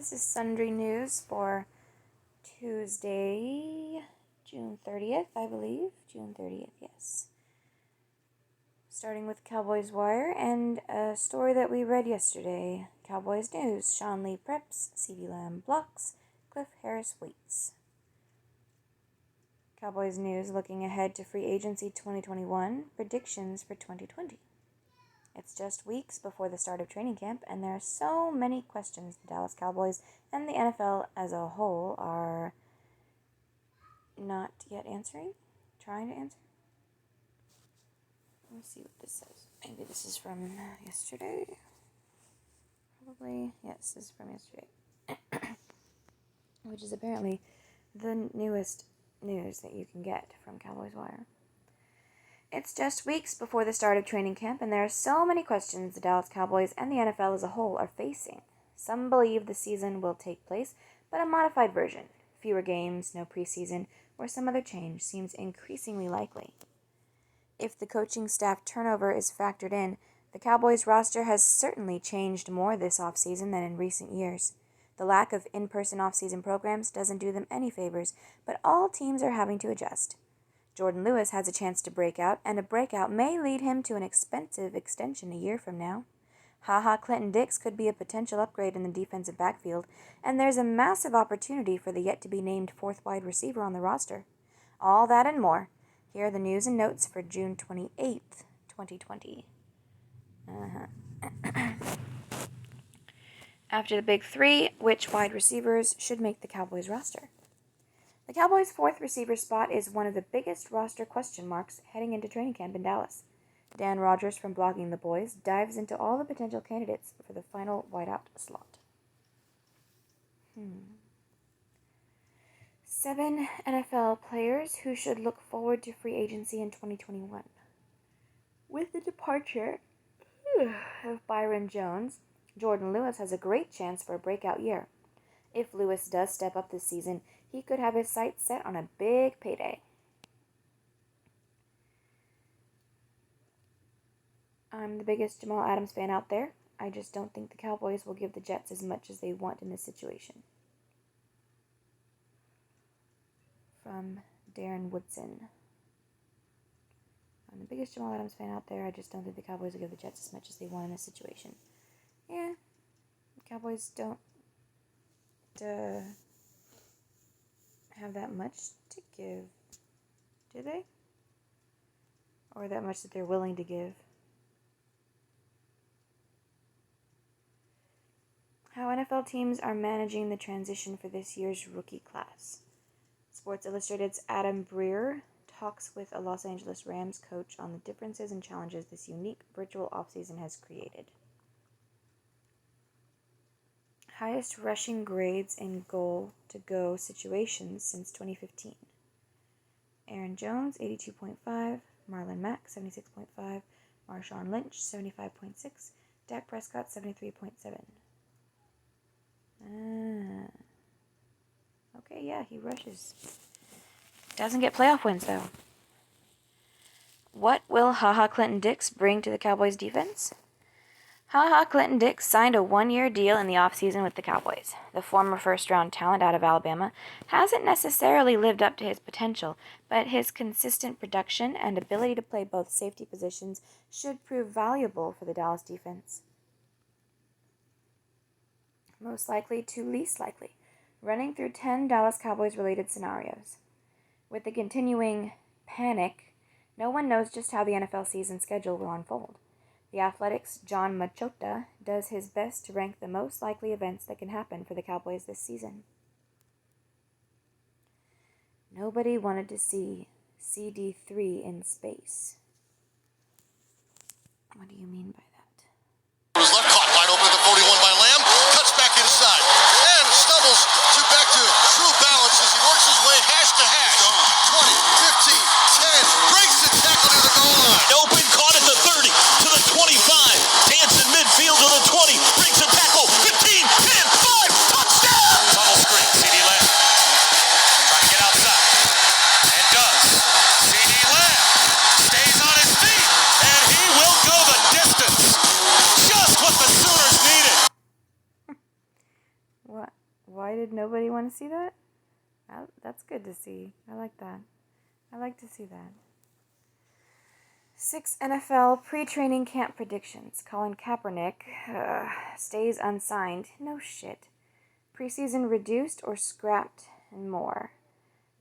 This is Sundry News for Tuesday, June 30th, I believe. June 30th, yes. Starting with Cowboys Wire and a story that we read yesterday. Cowboys News, Sean Lee preps, CeeDee Lamb blocks, Cliff Harris waits. Cowboys News looking ahead to free agency 2021, predictions for 2020. It's just weeks before the start of training camp, and there are so many questions the Dallas Cowboys and the NFL as a whole are not yet trying to answer. Let me see what this says. Maybe this is from yesterday. Probably, yes, this is from yesterday. Which is apparently the newest news that you can get from Cowboys Wire. It's just weeks before the start of training camp, and there are so many questions the Dallas Cowboys and the NFL as a whole are facing. Some believe the season will take place, but a modified version, fewer games, no preseason, or some other change seems increasingly likely. If the coaching staff turnover is factored in, the Cowboys roster has certainly changed more this offseason than in recent years. The lack of in-person offseason programs doesn't do them any favors, but all teams are having to adjust. Jordan Lewis has a chance to break out, and a breakout may lead him to an expensive extension a year from now. Clinton Dix could be a potential upgrade in the defensive backfield, and there's a massive opportunity for the yet-to-be-named fourth wide receiver on the roster. All that and more. Here are the news and notes for June 28th, 2020. After the big three, which wide receivers should make the Cowboys roster? The Cowboys' fourth receiver spot is one of the biggest roster question marks heading into training camp in Dallas. Dan Rogers from Blogging the Boys dives into all the potential candidates for the final wideout slot. 7 NFL players who should look forward to free agency in 2021. With the departure of Byron Jones, Jordan Lewis has a great chance for a breakout year. If Lewis does step up this season, he could have his sights set on a big payday. I'm the biggest Jamal Adams fan out there. I just don't think the Cowboys will give the Jets as much as they want in this situation. From Darren Woodson. I'm the biggest Jamal Adams fan out there. I just don't think the Cowboys will give the Jets as much as they want in this situation. Yeah, the Cowboys don't have that much to give, do they? Or that much that they're willing to give? How NFL teams are managing the transition for this year's rookie class. Sports Illustrated's Adam Breer talks with a Los Angeles Rams coach on the differences and challenges this unique virtual offseason has created. Highest rushing grades in goal-to-go situations since 2015. Aaron Jones, 82.5. Marlon Mack, 76.5. Marshawn Lynch, 75.6. Dak Prescott, 73.7. Okay, yeah, he rushes. Doesn't get playoff wins, though. What will Clinton Dix bring to the Cowboys defense? Clinton Dix signed a 1-year deal in the offseason with the Cowboys. The former first-round talent out of Alabama hasn't necessarily lived up to his potential, but his consistent production and ability to play both safety positions should prove valuable for the Dallas defense. Most likely to least likely, running through 10 Dallas Cowboys-related scenarios. With the continuing panic, no one knows just how the NFL season schedule will unfold. The Athletic's John Machota does his best to rank the most likely events that can happen for the Cowboys this season. Nobody wanted to see CD3 in space. What do you mean by that? Was left caught wide open at the 41 by Lamb, cuts back inside, and stumbles back to true balance as he works his way hash to hash. 20, 15, 10, breaks the tackle near the goal line. Open, caught at the 30, to the 25, dancing midfield to the 20, breaks the tackle, 15, 10, 5, touchdown! Tunnel screen, CeeDee Lamb, trying to get outside, and does. CeeDee Lamb stays on his feet, and he will go the distance. Why did nobody want to see that? That's good to see. I like that. I like to see that. 6 NFL pre-training camp predictions. Colin Kaepernick stays unsigned. No shit. Preseason reduced or scrapped, and more.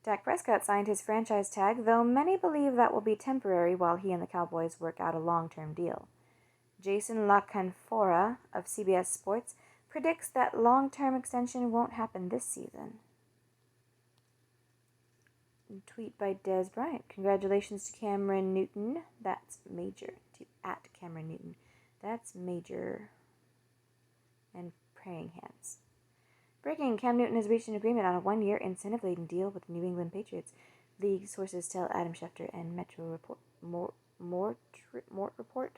Dak Prescott signed his franchise tag, though many believe that will be temporary while he and the Cowboys work out a long-term deal. Jason La Canfora of CBS Sports predicts that long-term extension won't happen this season. Tweet by Des Bryant. Congratulations to Cameron Newton. That's major. At Cameron Newton. That's major. And praying hands. Breaking. Cam Newton has reached an agreement on a 1-year incentive-laden deal with the New England Patriots. League sources tell Adam Schefter and Metro Report. Mort Report.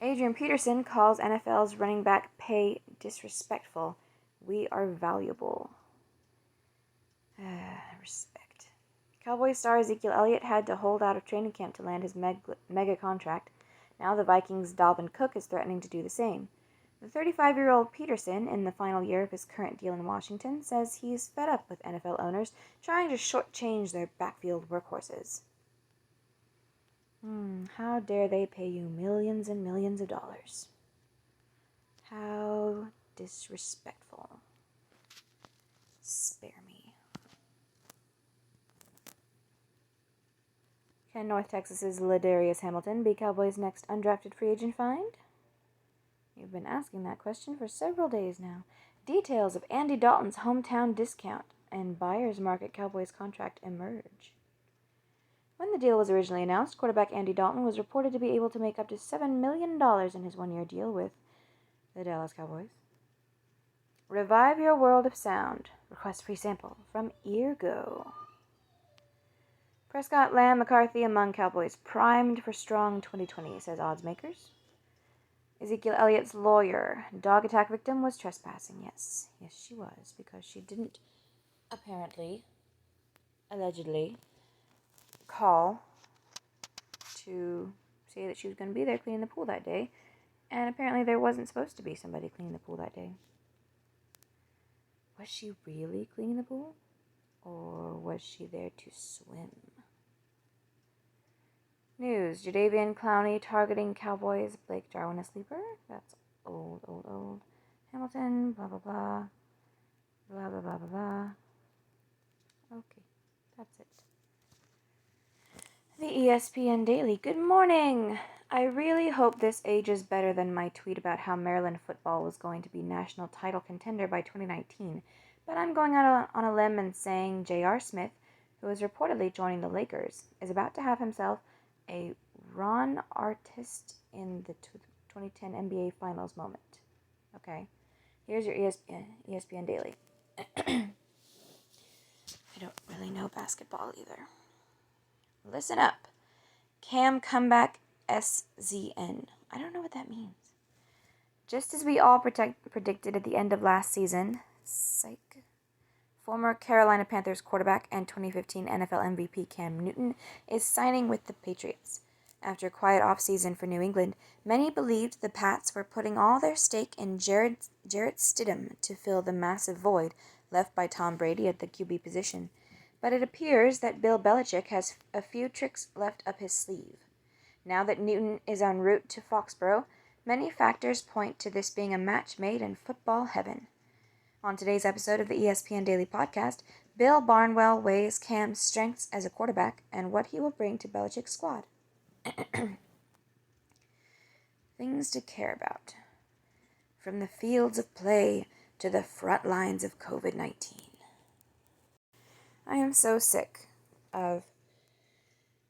Adrian Peterson calls NFL's running back pay disrespectful. We are valuable. Respect. Cowboys star Ezekiel Elliott had to hold out of training camp to land his mega contract. Now the Vikings' Dalvin Cook is threatening to do the same. The 35-year-old Peterson, in the final year of his current deal in Washington, says he's fed up with NFL owners trying to shortchange their backfield workhorses. How dare they pay you millions and millions of dollars? How disrespectful. Spare me. Can North Texas's Ladarius Hamilton be Cowboys' next undrafted free agent find? You've been asking that question for several days now. Details of Andy Dalton's hometown discount and buyer's market Cowboys contract emerge. When the deal was originally announced, quarterback Andy Dalton was reported to be able to make up to $7 million in his 1-year deal with the Dallas Cowboys. Revive your world of sound. Request free sample from Eargo. Prescott, Lamb, McCarthy among Cowboys primed for strong 2020, says odds makers. Ezekiel Elliott's lawyer. Dog attack victim was trespassing. Yes, she was, because she didn't allegedly, call to say that she was going to be there cleaning the pool that day. And apparently there wasn't supposed to be somebody cleaning the pool that day. Was she really cleaning the pool? Or was she there to swim? News. Jadeveon Clowney targeting Cowboys. Blake Jarwin a sleeper. That's old. Hamilton, blah, blah, blah. Blah, blah, blah, blah, blah. Okay, that's it. The ESPN Daily. Good morning! I really hope this ages better than my tweet about how Maryland football was going to be national title contender by 2019, but I'm going out on a limb and saying J.R. Smith, who is reportedly joining the Lakers, is about to have himself a Ron Artest in the 2010 NBA Finals moment. Okay, here's your ESPN Daily. I don't really know basketball either. Listen up. Cam comeback SZN. I don't know what that means. Just as we all predicted at the end of last season, former Carolina Panthers quarterback and 2015 NFL MVP Cam Newton is signing with the Patriots. After a quiet offseason for New England, many believed the Pats were putting all their stake in Jarrett Stidham to fill the massive void left by Tom Brady at the QB position. But it appears that Bill Belichick has a few tricks left up his sleeve. Now that Newton is en route to Foxborough, many factors point to this being a match made in football heaven. On today's episode of the ESPN Daily Podcast, Bill Barnwell weighs Cam's strengths as a quarterback and what he will bring to Belichick's squad. Things to care about. From the fields of play to the front lines of COVID-19. I am so sick of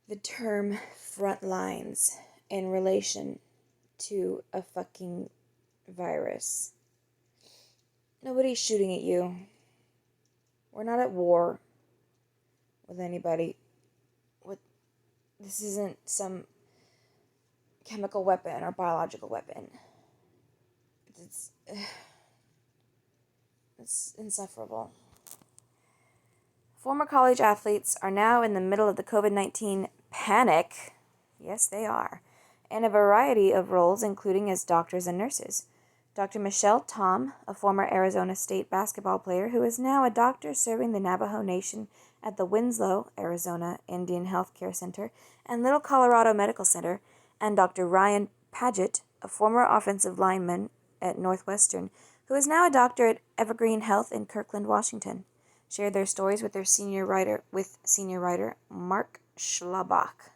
the term front lines in relation to a fucking virus. Nobody's shooting at you. We're not at war with anybody. This isn't some chemical weapon or biological weapon. It's insufferable. Former college athletes are now in the middle of the COVID-19 panic. Yes, they are. in a variety of roles, including as doctors and nurses. Dr. Michelle Tom, a former Arizona State basketball player who is now a doctor serving the Navajo Nation at the Winslow, Arizona Indian Health Care Center and Little Colorado Medical Center, and Dr. Ryan Paget, a former offensive lineman at Northwestern, who is now a doctor at Evergreen Health in Kirkland, Washington, shared their stories with senior writer Mark Schlabach.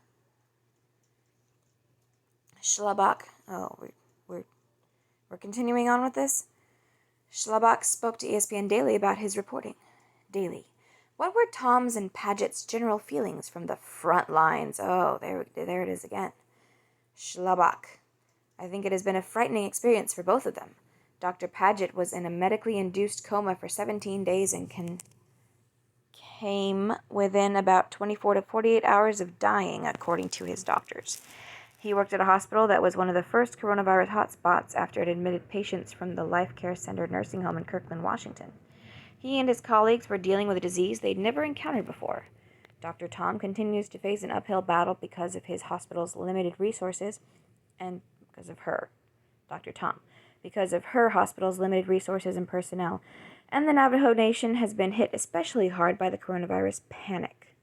We're continuing on with this. Schlabach spoke to ESPN Daily about his reporting. Daily. What were Tom's and Paget's general feelings from the front lines? Oh, there it is again. Schlabach. I think it has been a frightening experience for both of them. Dr. Paget was in a medically induced coma for 17 days and came within about 24 to 48 hours of dying, according to his doctors. He worked at a hospital that was one of the first coronavirus hotspots after it admitted patients from the Life Care Center nursing home in Kirkland, Washington. He and his colleagues were dealing with a disease they'd never encountered before. Dr. Tom continues to face an uphill battle because of his hospital's limited resources and because of her, Dr. Tom, because of her hospital's limited resources and personnel, and the Navajo Nation has been hit especially hard by the coronavirus panic.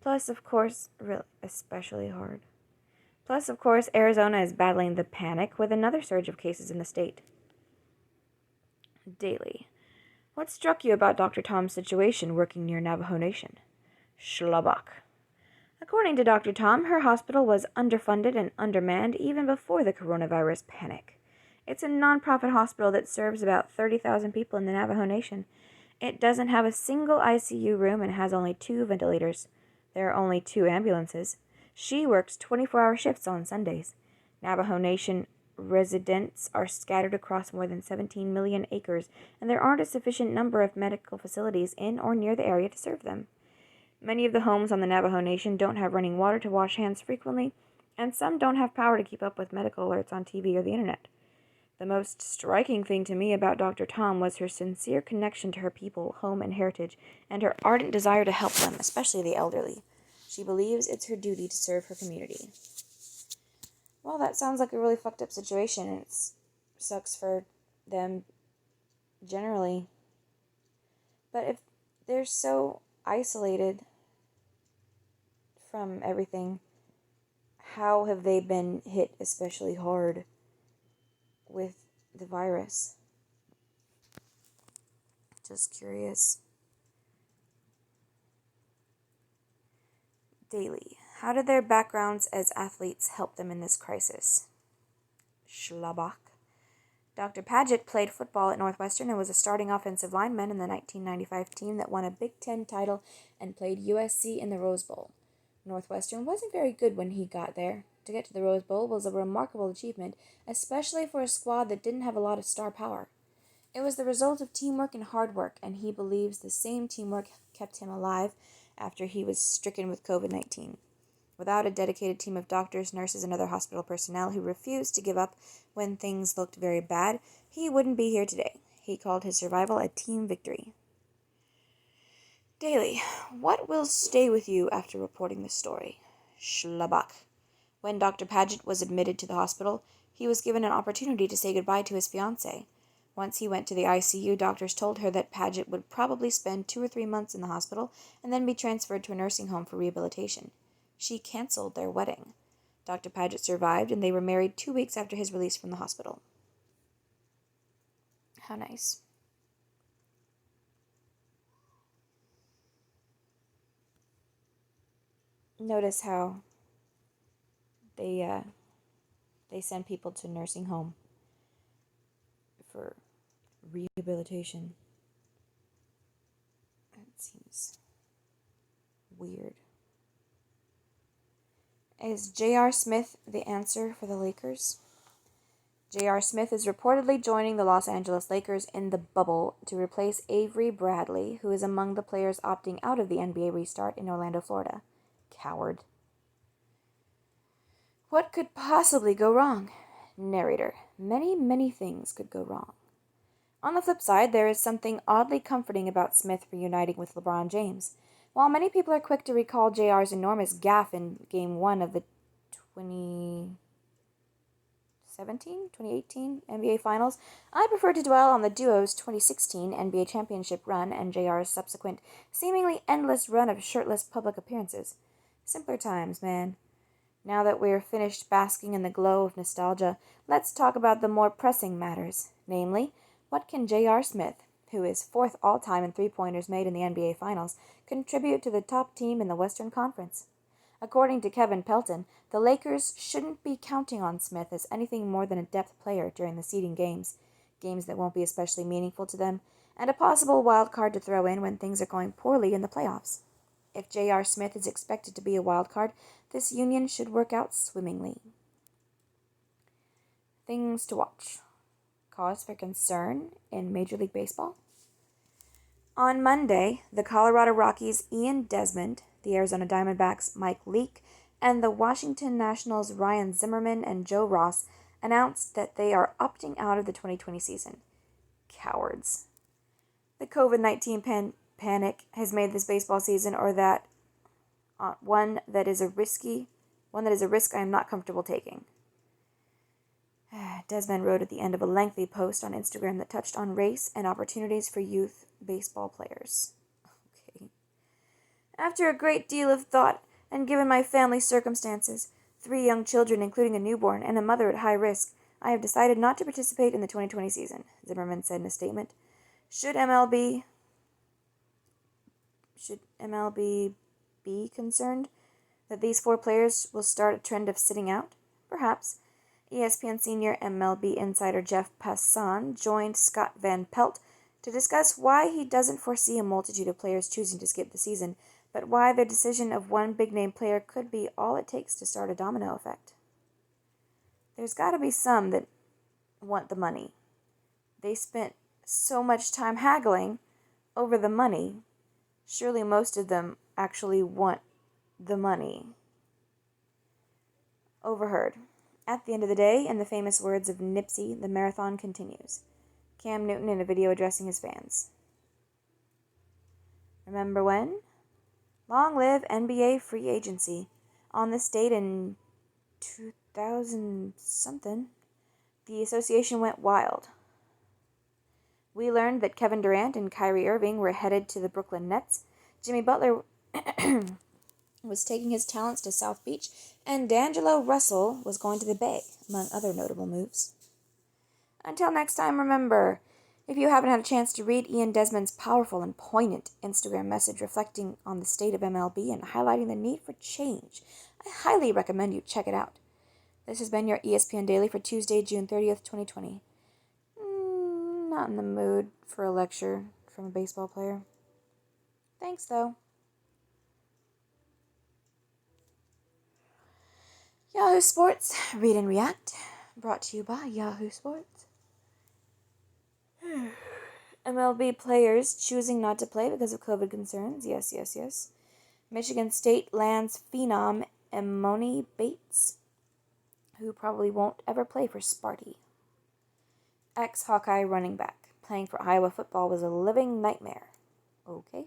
Plus, of course, Arizona is battling the panic with another surge of cases in the state. Daily. What struck you about Dr. Tom's situation working near Navajo Nation? Schlabach. According to Dr. Tom, her hospital was underfunded and undermanned even before the coronavirus panic. It's a nonprofit hospital that serves about 30,000 people in the Navajo Nation. It doesn't have a single ICU room and has only 2 ventilators. There are only 2 ambulances. She works 24-hour shifts on Sundays. Navajo Nation residents are scattered across more than 17 million acres, and there aren't a sufficient number of medical facilities in or near the area to serve them. Many of the homes on the Navajo Nation don't have running water to wash hands frequently, and some don't have power to keep up with medical alerts on TV or the internet. The most striking thing to me about Dr. Tom was her sincere connection to her people, home, and heritage, and her ardent desire to help them, especially the elderly. She believes it's her duty to serve her community. Well, that sounds like a really fucked up situation, and it sucks for them generally. But if they're so isolated from everything, how have they been hit especially hard with the virus? Just curious. Daily. How did their backgrounds as athletes help them in this crisis? Schlabach. Dr. Paget played football at Northwestern and was a starting offensive lineman in the 1995 team that won a Big Ten title and played USC in the Rose Bowl. Northwestern wasn't very good when he got there. To get to the Rose Bowl was a remarkable achievement, especially for a squad that didn't have a lot of star power. It was the result of teamwork and hard work, and he believes the same teamwork kept him alive after he was stricken with COVID-19. Without a dedicated team of doctors, nurses, and other hospital personnel who refused to give up when things looked very bad, he wouldn't be here today. He called his survival a team victory. Daily. What will stay with you after reporting this story? Schlabach. When Dr. Paget was admitted to the hospital, he was given an opportunity to say goodbye to his fiancée. Once he went to the ICU, doctors told her that Paget would probably spend 2 or 3 months in the hospital and then be transferred to a nursing home for rehabilitation. She canceled their wedding. Dr. Paget survived, and they were married 2 weeks after his release from the hospital. How nice. Notice how they send people to nursing home for rehabilitation. That seems weird. Is J.R. Smith the answer for the Lakers? J.R. Smith is reportedly joining the Los Angeles Lakers in the bubble to replace Avery Bradley, who is among the players opting out of the NBA restart in Orlando, Florida. Coward. What could possibly go wrong? Narrator. Many, many things could go wrong. On the flip side, there is something oddly comforting about Smith reuniting with LeBron James. While many people are quick to recall JR's enormous gaffe in Game 1 of the 2018 NBA Finals, I prefer to dwell on the duo's 2016 NBA Championship run and JR's subsequent, seemingly endless run of shirtless public appearances. Simpler times, man. Now that we're finished basking in the glow of nostalgia, let's talk about the more pressing matters. Namely, what can J.R. Smith, who is fourth all-time in three-pointers made in the NBA Finals, contribute to the top team in the Western Conference? According to Kevin Pelton, the Lakers shouldn't be counting on Smith as anything more than a depth player during the seeding games that won't be especially meaningful to them, and a possible wild card to throw in when things are going poorly in the playoffs. If J.R. Smith is expected to be a wild card, this union should work out swimmingly. Things to watch. Cause for concern in Major League Baseball. On Monday, the Colorado Rockies' Ian Desmond, the Arizona Diamondbacks' Mike Leake, and the Washington Nationals' Ryan Zimmerman and Joe Ross announced that they are opting out of the 2020 season. Cowards. The COVID-19 panic has made this baseball season one that is a risk I am not comfortable taking. Desmond wrote at the end of a lengthy post on Instagram that touched on race and opportunities for youth baseball players. Okay. After a great deal of thought, and given my family's circumstances, 3 young children including a newborn and a mother at high risk, I have decided not to participate in the 2020 season, Zimmerman said in a statement. Should MLB be concerned that these 4 players will start a trend of sitting out? Perhaps. ESPN senior MLB insider Jeff Passan joined Scott Van Pelt to discuss why he doesn't foresee a multitude of players choosing to skip the season, but why the decision of one big-name player could be all it takes to start a domino effect. There's got to be some that want the money. They spent so much time haggling over the money. Surely most of them actually want the money. Overheard. At the end of the day, in the famous words of Nipsey, the marathon continues. Cam Newton in a video addressing his fans. Remember when? Long live NBA free agency. On this date in 2000-something, the association went wild. We learned that Kevin Durant and Kyrie Irving were headed to the Brooklyn Nets. Jimmy Butler was taking his talents to South Beach, and D'Angelo Russell was going to the Bay, among other notable moves. Until next time, remember, if you haven't had a chance to read Ian Desmond's powerful and poignant Instagram message reflecting on the state of MLB and highlighting the need for change, I highly recommend you check it out. This has been your ESPN Daily for Tuesday, June 30th, 2020. Not in the mood for a lecture from a baseball player. Thanks, though. Yahoo Sports, Read and React, brought to you by Yahoo Sports. MLB players choosing not to play because of COVID concerns. Yes. Michigan State lands phenom Emoni Bates, who probably won't ever play for Sparty. Ex-Hawkeye running back. Playing for Iowa football was a living nightmare. Okay.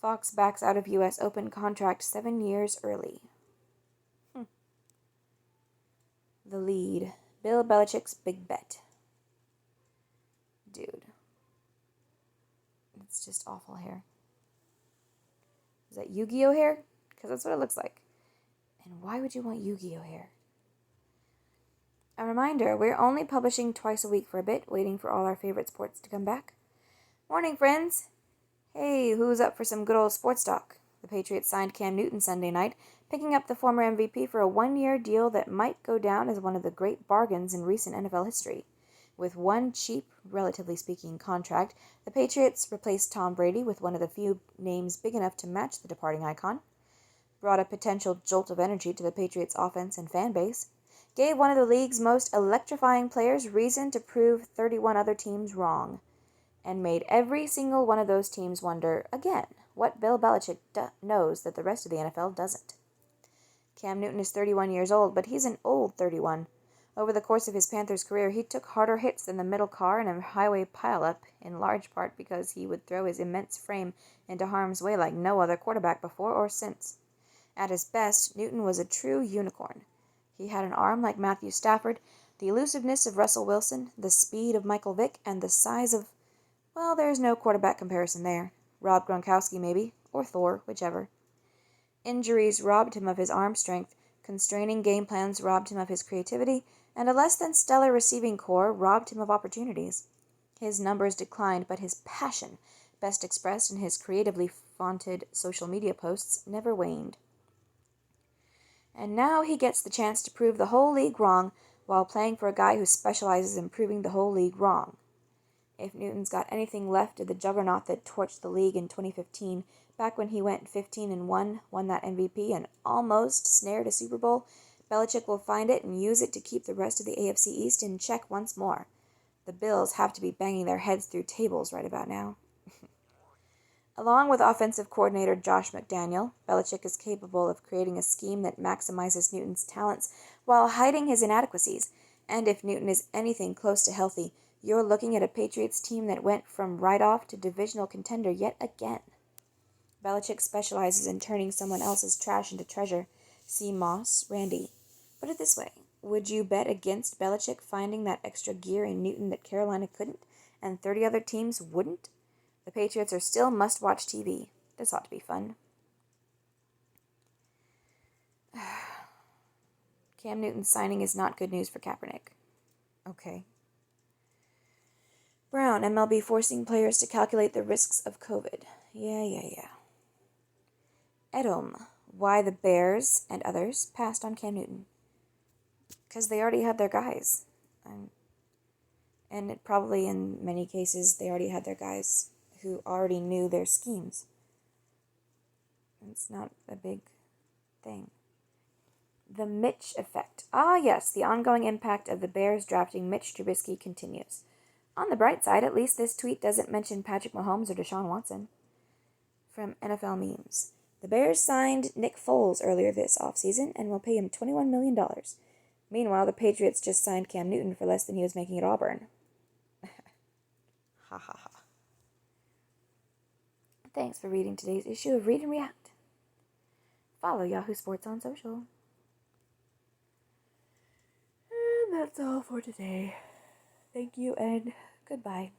Fox backs out of U.S. Open contract 7 years early. The lead. Bill Belichick's big bet. Dude. It's just awful hair. Is that Yu-Gi-Oh hair? Because that's what it looks like. And why would you want Yu-Gi-Oh hair? A reminder, we're only publishing twice a week for a bit, waiting for all our favorite sports to come back. Morning, friends. Hey, who's up for some good old sports talk? The Patriots signed Cam Newton Sunday night, picking up the former MVP for a 1-year deal that might go down as one of the great bargains in recent NFL history. With one cheap, relatively speaking, contract, the Patriots replaced Tom Brady with one of the few names big enough to match the departing icon, brought a potential jolt of energy to the Patriots' offense and fan base, gave one of the league's most electrifying players reason to prove 31 other teams wrong, and made every single one of those teams wonder, again, what Bill Belichick knows that the rest of the NFL doesn't. Cam Newton is 31 years old, but he's an old 31. Over the course of his Panthers career, he took harder hits than the middle car in a highway pileup, in large part because he would throw his immense frame into harm's way like no other quarterback before or since. At his best, Newton was a true unicorn. He had an arm like Matthew Stafford, The elusiveness of Russell Wilson, the speed of Michael Vick, and the size of, well, there's no quarterback comparison there. Rob Gronkowski, maybe, or Thor, whichever. Injuries robbed him of his arm strength, constraining game plans robbed him of his creativity, and a less than stellar receiving core robbed him of opportunities. His numbers declined, but his passion, best expressed in his creatively fonted social media posts, never waned. And now he gets the chance to prove the whole league wrong while playing for a guy who specializes in proving the whole league wrong. If Newton's got anything left of the juggernaut that torched the league in 2015, back when he went 15-1, won that MVP, and almost snared a Super Bowl, Belichick will find it and use it to keep the rest of the AFC East in check once more. The Bills have to be banging their heads through tables right about now. Along with offensive coordinator Josh McDaniel, Belichick is capable of creating a scheme that maximizes Newton's talents while hiding his inadequacies. And if Newton is anything close to healthy, you're looking at a Patriots team that went from write-off to divisional contender yet again. Belichick specializes in turning someone else's trash into treasure. See Moss, Randy. Put it this way. Would you bet against Belichick finding that extra gear in Newton that Carolina couldn't, and 30 other teams wouldn't? The Patriots are still must-watch TV. This ought to be fun. Cam Newton's signing is not good news for Kaepernick. Okay. Brown, MLB forcing players to calculate the risks of COVID. Yeah. Edom, why the Bears and others passed on Cam Newton. Because they already had their guys. And it probably, in many cases, they already had their guys who already knew their schemes. It's not a big thing. The Mitch effect. Ah, yes, the ongoing impact of the Bears drafting Mitch Trubisky continues. On the bright side, at least this tweet doesn't mention Patrick Mahomes or Deshaun Watson. From NFL Memes. The Bears signed Nick Foles earlier this offseason and will pay him $21 million. Meanwhile, the Patriots just signed Cam Newton for less than he was making at Auburn. Ha ha ha. Thanks for reading today's issue of Read and React. Follow Yahoo Sports on social. And that's all for today. Thank you and goodbye.